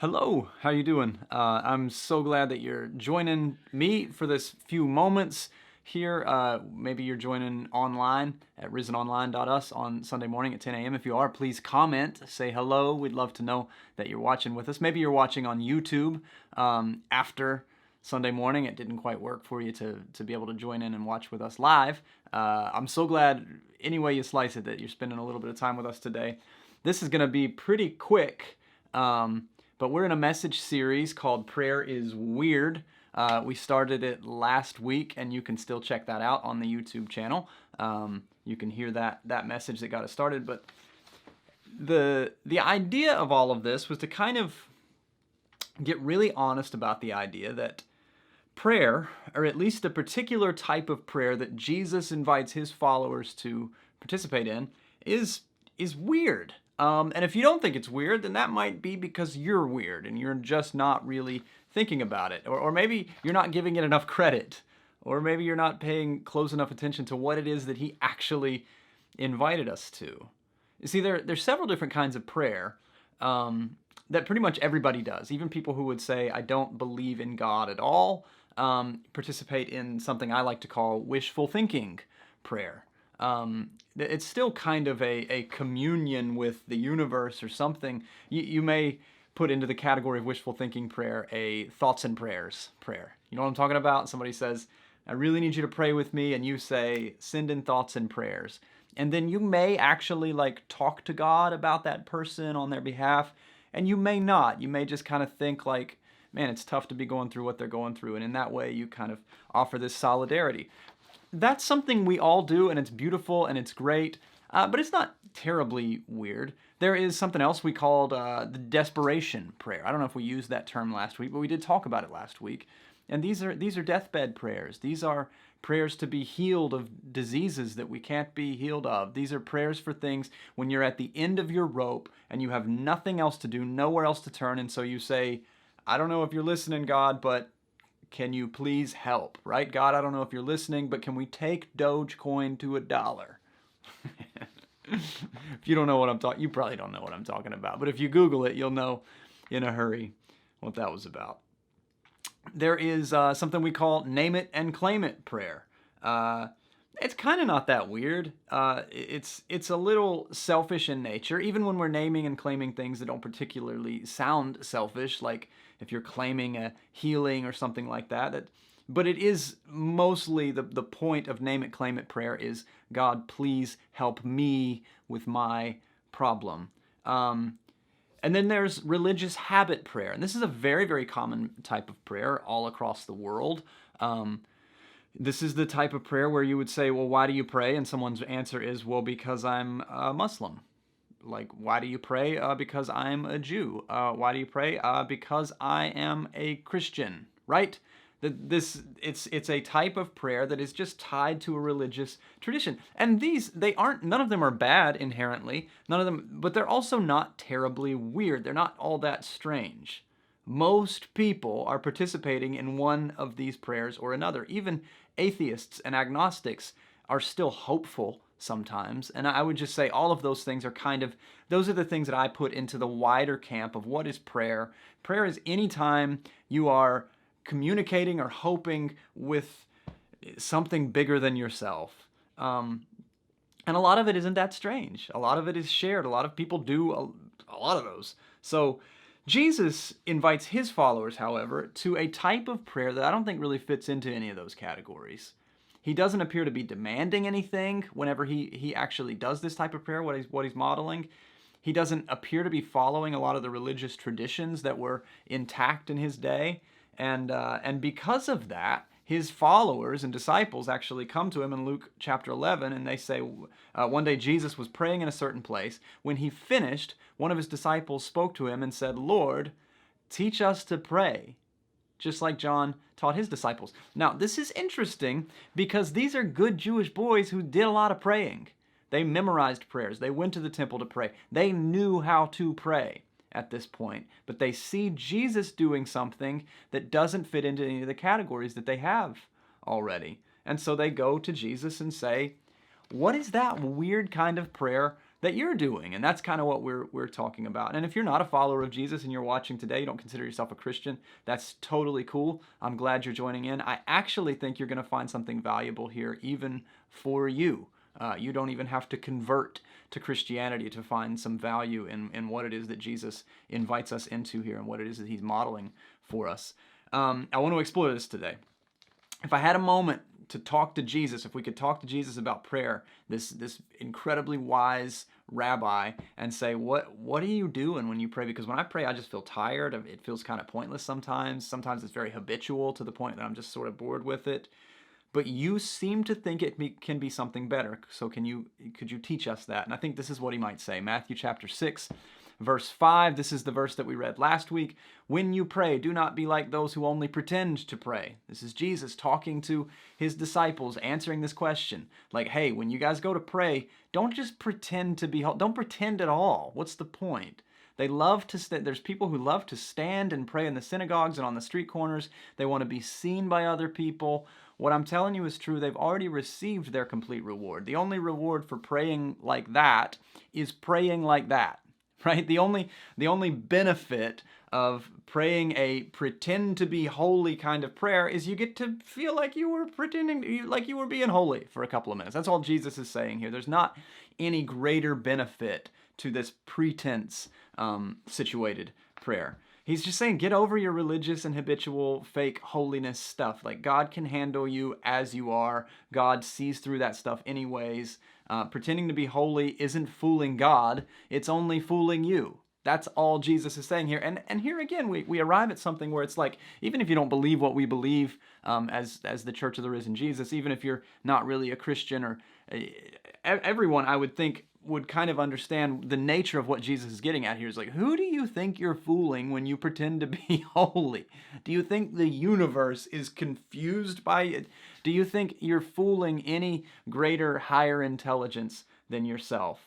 Hello, how you doing? I'm so glad that you're joining me for this few moments here. Maybe you're joining online at risenonline.us on Sunday morning at 10 a.m. If you are, please comment, say hello. We'd love to know that you're watching with us. Maybe you're watching on YouTube after Sunday morning. It didn't quite work for you to be able to join in and watch with us live. I'm so glad, any way you slice it, that you're spending a little bit of time with us today. This is going to be pretty quick. But we're in a message series called Prayer is Weird. We started it last week, and you can still check that out on the YouTube channel. You can hear that message that got us started. But the idea of all of this was to kind of get really honest about the idea that prayer, or at least a particular type of prayer that Jesus invites his followers to participate in, is weird. And if you don't think it's weird, then that might be because you're weird and you're just not really thinking about it. Or maybe you're not giving it enough credit. Or maybe you're not paying close enough attention to what it is that he actually invited us to. You see, there's several different kinds of prayer that pretty much everybody does. Even people who would say, I don't believe in God at all, participate in something I like to call wishful thinking prayer. It's still kind of a communion with the universe or something. You may put into the category of wishful thinking prayer a thoughts and prayers prayer. You know what I'm talking about? Somebody says, I really need you to pray with me, and you say, send in thoughts and prayers. And then you may actually talk to God about that person on their behalf, and you may not. You may just kind of think man, it's tough to be going through what they're going through, and in that way you kind of offer this solidarity. That's something we all do, and it's beautiful and it's great, but it's not terribly weird. There is something else we called the desperation prayer. I don't know if we used that term last week, but we did talk about it last week. And these are deathbed prayers. These are prayers to be healed of diseases that we can't be healed of. These are prayers for things when you're at the end of your rope and you have nothing else to do, nowhere else to turn, and so you say, I don't know if you're listening, God, but can you please help, right? God, I don't know if you're listening, but can we take Dogecoin to $1? If you don't know what I'm talking, you probably don't know what I'm talking about. But if you Google it, you'll know in a hurry what that was about. There is something we call name it and claim it prayer. It's kind of not that weird. It's a little selfish in nature, even when we're naming and claiming things that don't particularly sound selfish, like if you're claiming a healing or something like that. But it is mostly the point of name it, claim it prayer is, God, please help me with my problem. And then there's religious habit prayer. And this is a very, very common type of prayer all across the world. This is the type of prayer where you would say, well, why do you pray? And someone's answer is, well, because I'm a Muslim. Like, why do you pray? Because I'm a Jew. Why do you pray? Because I am a Christian, right? It's a type of prayer that is just tied to a religious tradition. And none of them are bad inherently, none of them, but they're also not terribly weird. They're not all that strange. Most people are participating in one of these prayers or another. Even atheists and agnostics are still hopeful sometimes. And I would just say all of those things are those are the things that I put into the wider camp of what is prayer. Prayer is any time you are communicating or hoping with something bigger than yourself. And a lot of it isn't that strange. A lot of it is shared. A lot of people do a lot of those. So Jesus invites his followers, however, to a type of prayer that I don't think really fits into any of those categories. He doesn't appear to be demanding anything whenever he actually does this type of prayer, what he's modeling. He doesn't appear to be following a lot of the religious traditions that were intact in his day. And because of that, his followers and disciples actually come to him in Luke chapter 11, and they say, one day Jesus was praying in a certain place. When he finished, one of his disciples spoke to him and said, Lord, teach us to pray, just like John taught his disciples. Now, this is interesting because these are good Jewish boys who did a lot of praying. They memorized prayers. They went to the temple to pray. They knew how to pray at this point, but they see Jesus doing something that doesn't fit into any of the categories that they have already. And so they go to Jesus and say, what is that weird kind of prayer that you're doing. And that's kind of what we're talking about. And if you're not a follower of Jesus and you're watching today, you don't consider yourself a Christian, that's totally cool. I'm glad you're joining in. I actually think you're going to find something valuable here, even for you. You don't even have to convert to Christianity to find some value in what it is that Jesus invites us into here and what it is that he's modeling for us. I want to explore this today. If I had a moment to talk to Jesus, if we could talk to Jesus about prayer, this incredibly wise rabbi, and say, what are you doing when you pray? Because when I pray, I just feel tired. It feels kind of pointless sometimes. Sometimes it's very habitual to the point that I'm just sort of bored with it. But you seem to think it can be something better. So could you teach us that? And I think this is what he might say. Matthew chapter 6, verse 5. This is the verse that we read last week. When you pray, do not be like those who only pretend to pray. This is Jesus talking to his disciples, answering this question. Like, hey, when you guys go to pray, don't just pretend to be, don't pretend at all. What's the point? They love to, there's people who love to stand and pray in the synagogues and on the street corners. They want to be seen by other people. What I'm telling you is true. They've already received their complete reward. The only reward for praying like that is praying like that, right? The only benefit of praying a pretend to be holy kind of prayer is you get to feel like you were pretending, like you were being holy for a couple of minutes. That's all Jesus is saying here. There's not any greater benefit to this pretense situated prayer. He's just saying, get over your religious and habitual fake holiness stuff. Like, God can handle you as you are. God sees through that stuff anyways. Pretending to be holy isn't fooling God. It's only fooling you. That's all Jesus is saying here. And here again, we arrive at something where it's like, even if you don't believe what we believe as the Church of the Risen Jesus, even if you're not really a Christian, or everyone, I would think, would kind of understand the nature of what Jesus is getting at here. Is like, who do you think you're fooling when you pretend to be holy? Do you think the universe is confused by it? Do you think you're fooling any greater, higher intelligence than yourself?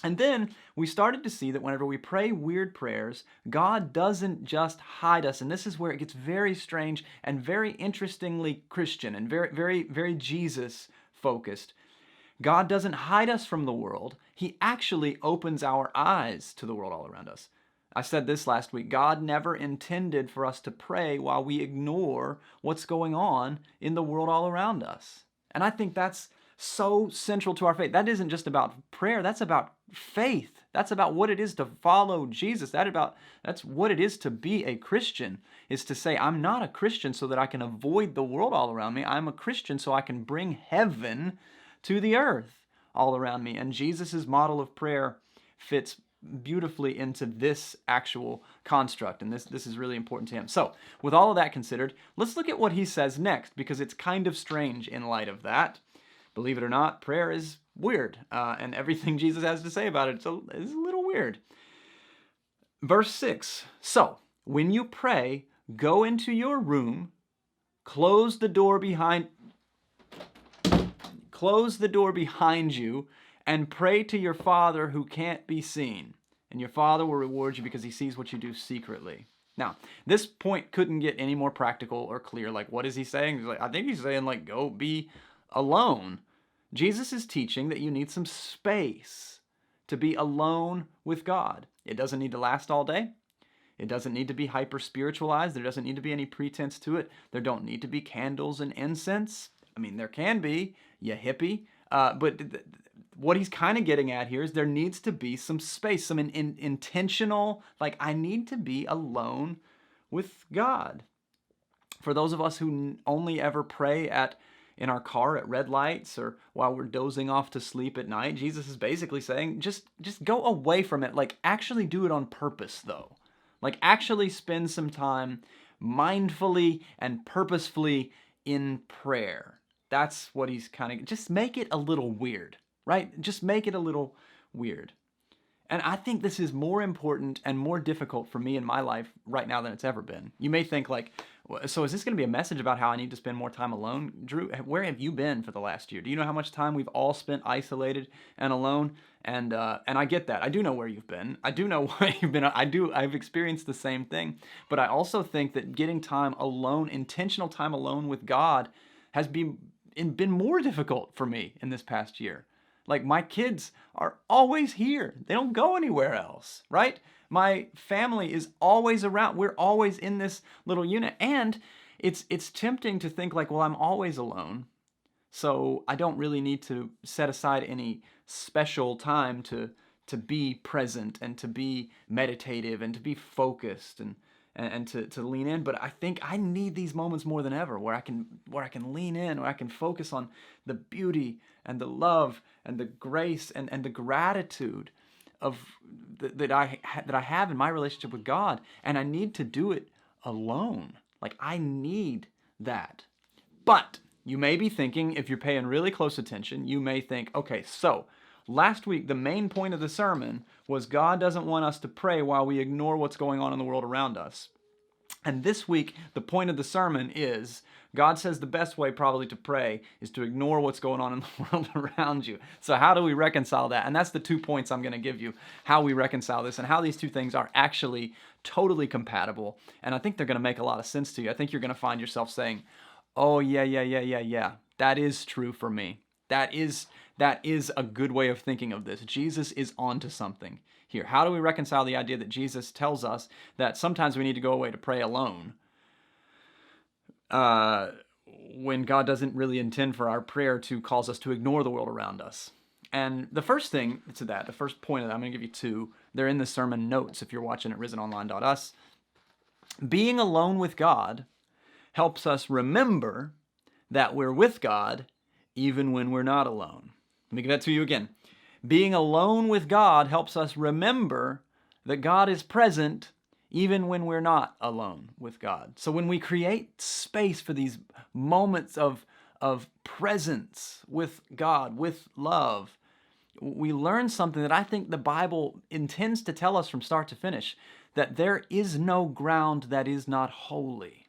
And then we started to see that whenever we pray weird prayers, God doesn't just hide us. And this is where it gets very strange and very interestingly Christian and very, very, very Jesus focused. God doesn't hide us from the world. He actually opens our eyes to the world all around us. I said this last week. God never intended for us to pray while we ignore what's going on in the world all around us. And I think that's so central to our faith. That isn't just about prayer. That's about faith. That's about what it is to follow Jesus. That's what it is to be a Christian, is to say, I'm not a Christian so that I can avoid the world all around me. I'm a Christian so I can bring heaven to the earth all around me. And Jesus' model of prayer fits beautifully into this actual construct, and this is really important to him. So, with all of that considered, let's look at what he says next, because it's kind of strange in light of that. Believe it or not, prayer is weird, and everything Jesus has to say about it is a little weird. Verse 6, so, when you pray, go into your room, close the door behind you, and pray to your Father who can't be seen. And your Father will reward you because he sees what you do secretly. Now, this point couldn't get any more practical or clear. Like, what is he saying? I think he's saying, like, go be alone. Jesus is teaching that you need some space to be alone with God. It doesn't need to last all day. It doesn't need to be hyper-spiritualized. There doesn't need to be any pretense to it. There don't need to be candles and incense. I mean, there can be, you hippie. But what he's kind of getting at here is there needs to be some space, some intentional, like, I need to be alone with God. For those of us who only ever pray in our car at red lights or while we're dozing off to sleep at night, Jesus is basically saying, just go away from it. Like, actually do it on purpose, though. Like, actually spend some time mindfully and purposefully in prayer. That's what he's kind of, just make it a little weird, right? Just make it a little weird. And I think this is more important and more difficult for me in my life right now than it's ever been. You may think, like, so is this going to be a message about how I need to spend more time alone? Drew, where have you been for the last year? Do you know how much time we've all spent isolated and alone? And I get that. I do know where you've been. I do know where you've been. I've experienced the same thing. But I also think that getting time alone, intentional time alone with God, has been more difficult for me in this past year. Like my kids are always here. They don't go anywhere else, right? My family is always around. We're always in this little unit. And it's tempting to think like, well, I'm always alone. So I don't really need to set aside any special time to be present and to be meditative and to be focused and to lean in. But I think I need these moments more than ever where I can lean in, where I can focus on the beauty and the love and the grace and the gratitude of that I have in my relationship with God. And I need to do it alone. Like I need that. But you may be thinking, if you're paying really close attention, you may think, okay, so last week, the main point of the sermon was God doesn't want us to pray while we ignore what's going on in the world around us. And this week, the point of the sermon is God says the best way probably to pray is to ignore what's going on in the world around you. So how do we reconcile that? And that's the 2 points I'm going to give you, how we reconcile this and how these two things are actually totally compatible. And I think they're going to make a lot of sense to you. I think you're going to find yourself saying, oh, yeah. That is true for me. That is a good way of thinking of this. Jesus is onto something here. How do we reconcile the idea that Jesus tells us that sometimes we need to go away to pray alone when God doesn't really intend for our prayer to cause us to ignore the world around us? And the first thing to that, the first point of that, I'm going to give you two. They're in the sermon notes if you're watching at risenonline.us. Being alone with God helps us remember that we're with God even when we're not alone. Let me give that to you again. Being alone with God helps us remember that God is present even when we're not alone with God. So when we create space for these moments of presence with God, with love, we learn something that I think the Bible intends to tell us from start to finish, that there is no ground that is not holy.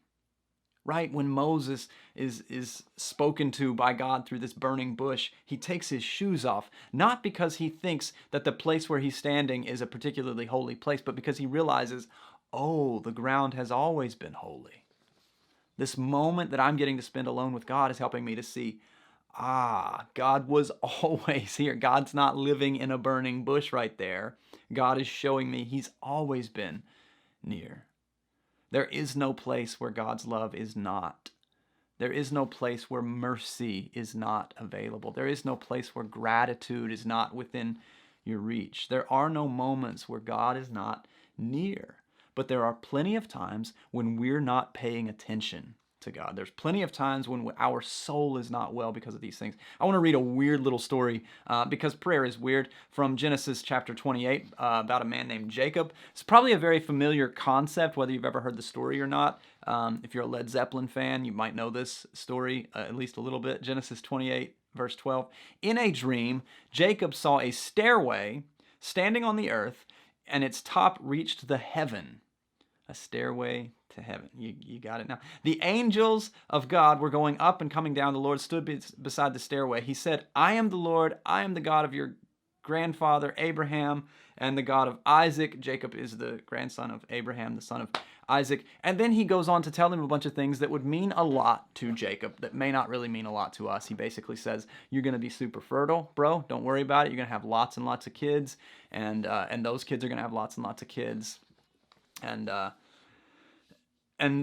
Right? When Moses is spoken to by God through this burning bush, he takes his shoes off, not because he thinks that the place where he's standing is a particularly holy place, but because he realizes, oh, the ground has always been holy. This moment that I'm getting to spend alone with God is helping me to see, God was always here. God's not living in a burning bush right there. God is showing me he's always been near. There is no place where God's love is not. There is no place where mercy is not available. There is no place where gratitude is not within your reach. There are no moments where God is not near. But there are plenty of times when we're not paying attention to God. There's plenty of times when our soul is not well because of these things. I want to read a weird little story because prayer is weird from Genesis chapter 28 about a man named Jacob. It's probably a very familiar concept, whether you've ever heard the story or not. If you're a Led Zeppelin fan, you might know this story at least a little bit. Genesis 28 verse 12. In a dream, Jacob saw a stairway standing on the earth and its top reached the heaven. A stairway to heaven. You got it now. The angels of God were going up and coming down. The Lord stood beside the stairway. He said, I am the Lord. I am the God of your grandfather Abraham and the God of Isaac. Jacob is the grandson of Abraham, the son of Isaac. And then he goes on to tell him a bunch of things that would mean a lot to Jacob that may not really mean a lot to us. He basically says, you're going to be super fertile, bro. Don't worry about it. You're going to have lots and lots of kids. And those kids are going to have lots and lots of kids. And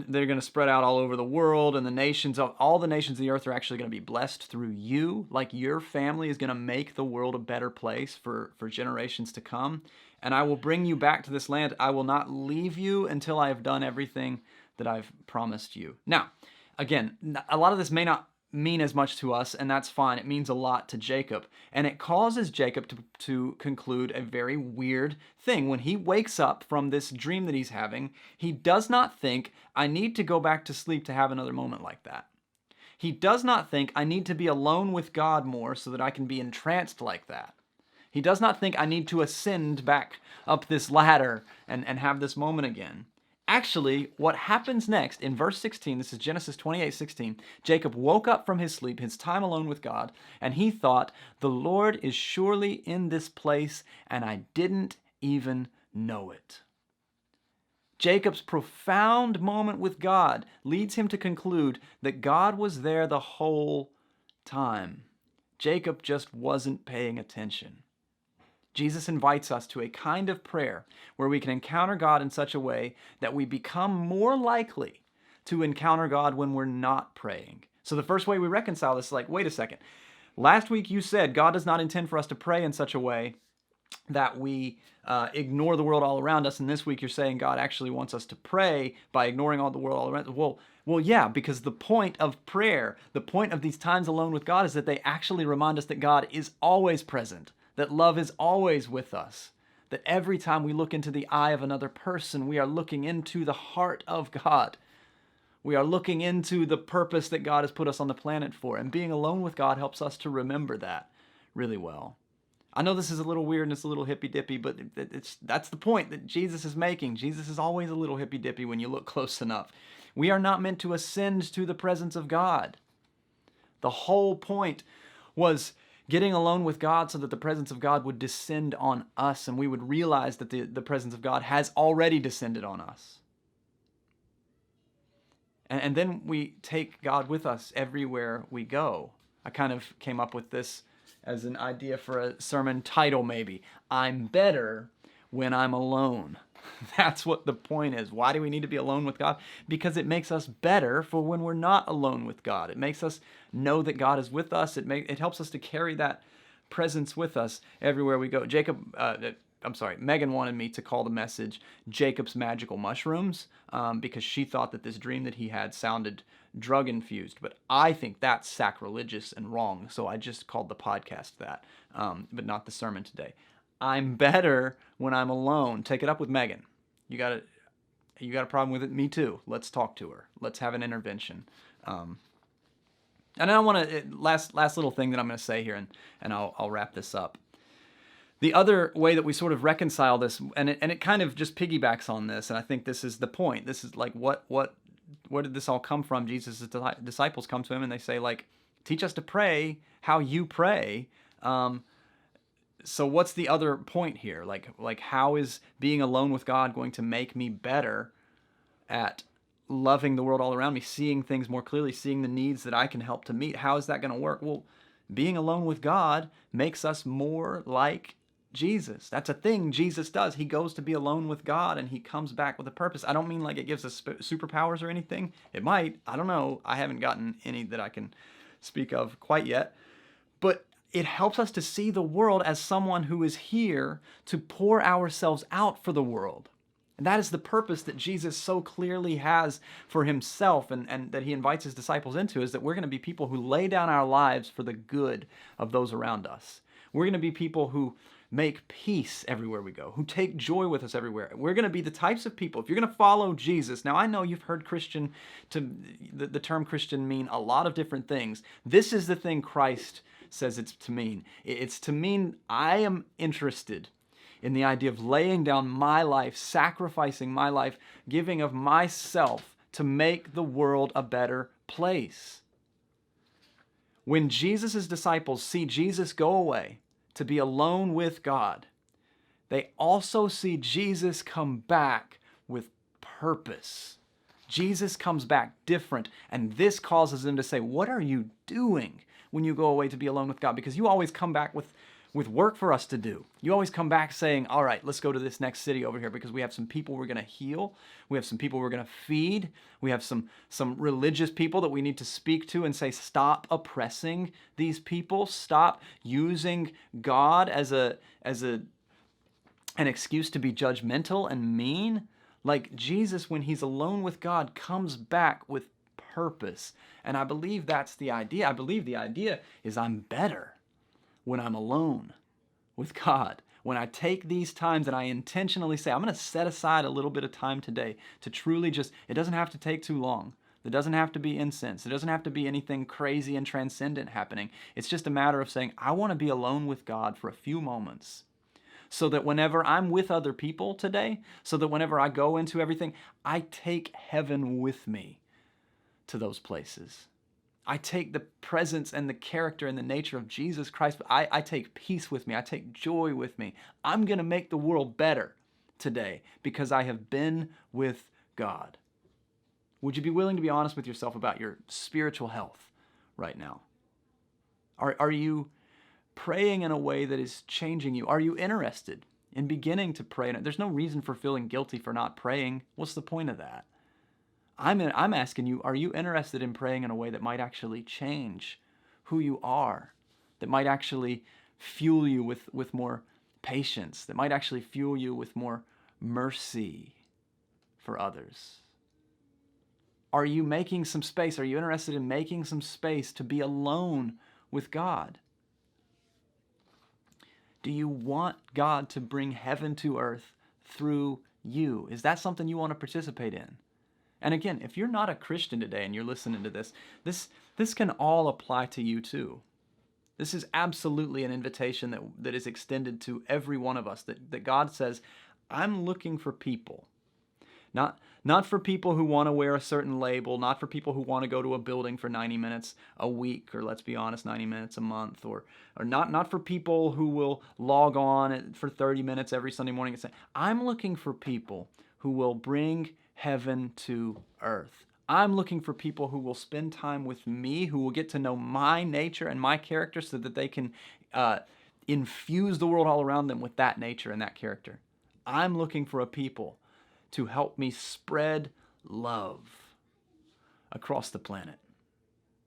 they're going to spread out all over the world, and all the nations of the earth are actually going to be blessed through you. Like your family is going to make the world a better place for generations to come. And I will bring you back to this land. I will not leave you until I have done everything that I've promised you. Now, again, a lot of this may not mean as much to us, and that's fine. It means a lot to Jacob. And it causes Jacob to conclude a very weird thing. When he wakes up from this dream that he's having, he does not think, I need to go back to sleep to have another moment like that. He does not think, I need to be alone with God more so that I can be entranced like that. He does not think, I need to ascend back up this ladder and have this moment again. Actually, what happens next in verse 16, this is Genesis 28:16, Jacob woke up from his sleep, his time alone with God, and he thought, the Lord is surely in this place, and I didn't even know it. Jacob's profound moment with God leads him to conclude that God was there the whole time. Jacob just wasn't paying attention. Jesus invites us to a kind of prayer where we can encounter God in such a way that we become more likely to encounter God when we're not praying. So the first way we reconcile this is like, wait a second. Last week you said God does not intend for us to pray in such a way that we ignore the world all around us. And this week you're saying God actually wants us to pray by ignoring all the world all around us. Well, yeah, because the point of prayer, the point of these times alone with God is that they actually remind us that God is always present, that love is always with us, that every time we look into the eye of another person, we are looking into the heart of God. We are looking into the purpose that God has put us on the planet for. And being alone with God helps us to remember that really well. I know this is a little weird and it's a little hippy-dippy, but that's the point that Jesus is making. Jesus is always a little hippy-dippy when you look close enough. We are not meant to ascend to the presence of God. The whole point was getting alone with God so that the presence of God would descend on us and we would realize that the presence of God has already descended on us. And then we take God with us everywhere we go. I kind of came up with this as an idea for a sermon title maybe. I'm better when I'm alone. That's what the point is. Why do we need to be alone with God? Because it makes us better for when we're not alone with God. It makes us know that God is with us. It helps us to carry that presence with us everywhere we go. Megan wanted me to call the message Jacob's Magical Mushrooms because she thought that this dream that he had sounded drug infused, but I think that's sacrilegious and wrong, so I just called the podcast that, but not the sermon today. I'm better when I'm alone. Take it up with Megan. You got a problem with it? Me too. Let's talk to her. Let's have an intervention. And I want to last little thing that I'm going to say here, and I'll wrap this up. The other way that we sort of reconcile this, and it kind of just piggybacks on this, and I think this is the point. This is like where did this all come from? Jesus' disciples come to him and they say, like, teach us to pray how you pray. So what's the other point here? Like how is being alone with God going to make me better at loving the world all around me, seeing things more clearly, seeing the needs that I can help to meet? How is that going to work? Well, being alone with God makes us more like Jesus. That's a thing Jesus does. He goes to be alone with God and he comes back with a purpose. I don't mean like it gives us superpowers or anything. It might. I don't know. I haven't gotten any that I can speak of quite yet. But it helps us to see the world as someone who is here to pour ourselves out for the world. And that is the purpose that Jesus so clearly has for himself and that he invites his disciples into, is that we're going to be people who lay down our lives for the good of those around us. We're going to be people who make peace everywhere we go, who take joy with us everywhere. We're going to be the types of people, if you're going to follow Jesus. Now, I know you've heard Christian, the term Christian mean a lot of different things. This is the thing Christ says it's to mean. It's to mean I am interested in the idea of laying down my life, sacrificing my life, giving of myself to make the world a better place. When Jesus' disciples see Jesus go away to be alone with God, they also see Jesus come back with purpose. Jesus comes back different, and this causes them to say, what are you doing when you go away to be alone with God? Because you always come back with work for us to do. You always come back saying, all right, let's go to this next city over here because we have some people we're going to heal. We have some people we're going to feed. We have some religious people that we need to speak to and say, stop oppressing these people. Stop using God as an excuse to be judgmental and mean. Like Jesus, when he's alone with God, comes back with purpose. And I believe that's the idea. I believe the idea is I'm better when I'm alone with God. When I take these times and I intentionally say, I'm going to set aside a little bit of time today to truly it doesn't have to take too long. It doesn't have to be incense. It doesn't have to be anything crazy and transcendent happening. It's just a matter of saying, I want to be alone with God for a few moments, so that whenever I'm with other people today, so that whenever I go into everything, I take heaven with me to those places. I take the presence and the character and the nature of Jesus Christ. I take peace with me. I take joy with me. I'm going to make the world better today because I have been with God. Would you be willing to be honest with yourself about your spiritual health right now? Are you praying in a way that is changing you? Are you interested in beginning to pray? There's no reason for feeling guilty for not praying. What's the point of that? I'm asking you, are you interested in praying in a way that might actually change who you are, that might actually fuel you with more patience, that might actually fuel you with more mercy for others? Are you making some space? Are you interested in making some space to be alone with God? Do you want God to bring heaven to earth through you? Is that something you want to participate in? And again, if you're not a Christian today and you're listening to this can all apply to you too. This is absolutely an invitation that is extended to every one of us, that God says, I'm looking for people. Not for people who want to wear a certain label, not for people who want to go to a building for 90 minutes a week, or let's be honest, 90 minutes a month, or not for people who will log on for 30 minutes every Sunday morning and say, I'm looking for people who will bring heaven to earth. I'm looking for people who will spend time with me, who will get to know my nature and my character so that they can infuse the world all around them with that nature and that character. I'm looking for a people to help me spread love across the planet.